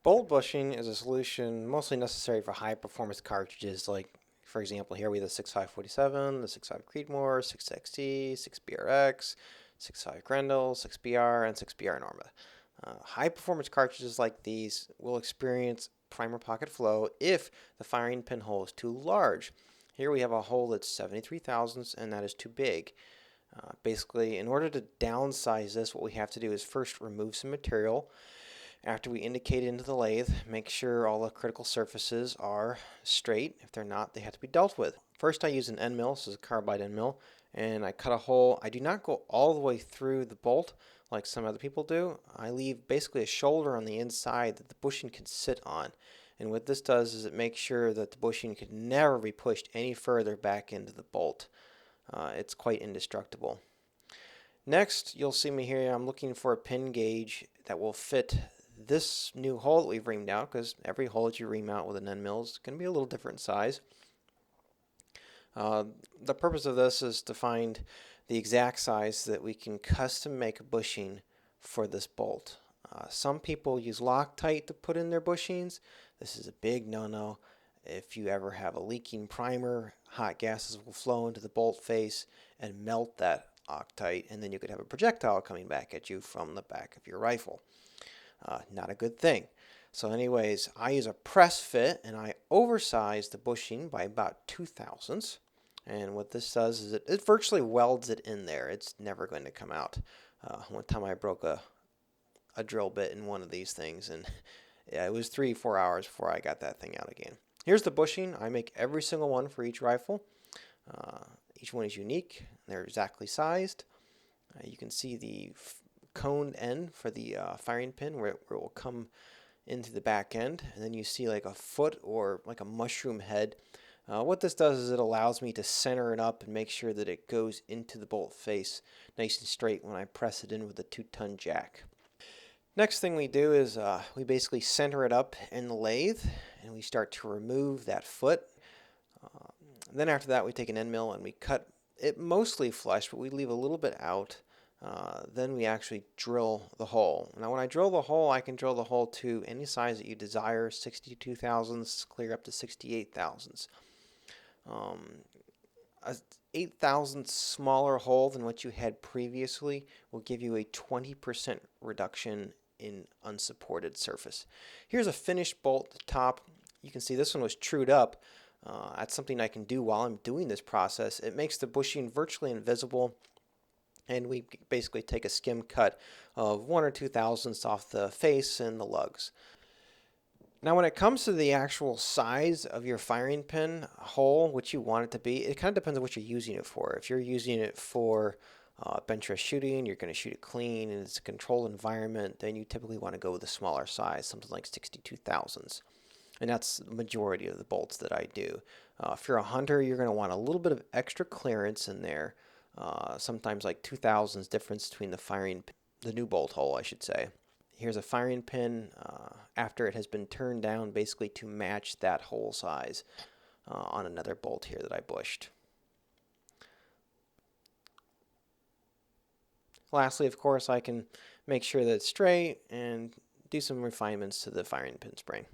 Bolt bushing is a solution mostly necessary for high performance cartridges like, for example, here we have the 6547, the 65 Creedmoor, 6XT, 6BRX, 65 Grendel, 6BR, and 6BR Norma. High performance cartridges like these will experience primer pocket flow if the firing pin hole is too large. Here we have a hole that's 73 thousandths and that is too big. Basically, in order to downsize this, what we have to do is first remove some material. After we indicate it into the lathe, make sure all the critical surfaces are straight. If they're not, they have to be dealt with. First I use an end mill, this is a carbide end mill, and I cut a hole. I do not go all the way through the bolt like some other people do. I leave basically a shoulder on the inside that the bushing can sit on. And what this does is it makes sure that the bushing can never be pushed any further back into the bolt. It's quite indestructible. Next, you'll see me here. I'm looking for a pin gauge that will fit this new hole that we've reamed out, because every hole that you ream out with an end mill is going to be a little different size. The purpose of this is to find the exact size so that we can custom make a bushing for this bolt. Some people use Loctite to put in their bushings. This is a big no-no. If you ever have a leaking primer, hot gases will flow into the bolt face and melt that Loctite, and then you could have a projectile coming back at you from the back of your rifle. Not a good thing. So anyways, I use a press fit and I oversize the bushing by about 2 thousandths. And what this does is it virtually welds it in there. It's never going to come out. One time I broke a drill bit in one of these things, and yeah, it was 3-4 hours before I got that thing out again. Here's the bushing. I make every single one for each rifle. Each one is unique. They're exactly sized. You can see the coned end for the firing pin where it will come into the back end, and then you see like a foot or like a mushroom head. What this does is it allows me to center it up and make sure that it goes into the bolt face nice and straight when I press it in with a 2-ton jack. Next thing we do is we basically center it up in the lathe and we start to remove that foot. Then after that we take an end mill and we cut it mostly flush, but we leave a little bit out. Then we actually drill the hole. Now when I drill the hole, I can drill the hole to any size that you desire, 62 thousandths clear up to 68 thousandths. A 8 thousandths smaller hole than what you had previously will give you a 20% reduction in unsupported surface. Here's a finished bolt at the top. You can see this one was trued up. That's something I can do while I'm doing this process. It makes the bushing virtually invisible, and we basically take a skim cut of 1 or 2 thousandths off the face and the lugs. Now when it comes to the actual size of your firing pin hole, which you want it to be, it kind of depends on what you're using it for. If you're using it for bench rest shooting, you're going to shoot it clean and it's a controlled environment, then you typically want to go with a smaller size, something like 62 thousandths. And that's the majority of the bolts that I do. If you're a hunter, you're going to want a little bit of extra clearance in there, sometimes like 2 thousandths difference between the new bolt hole, I should say. Here's a firing pin after it has been turned down basically to match that hole size on another bolt here that I bushed. Lastly, of course, I can make sure that it's straight and do some refinements to the firing pin spring.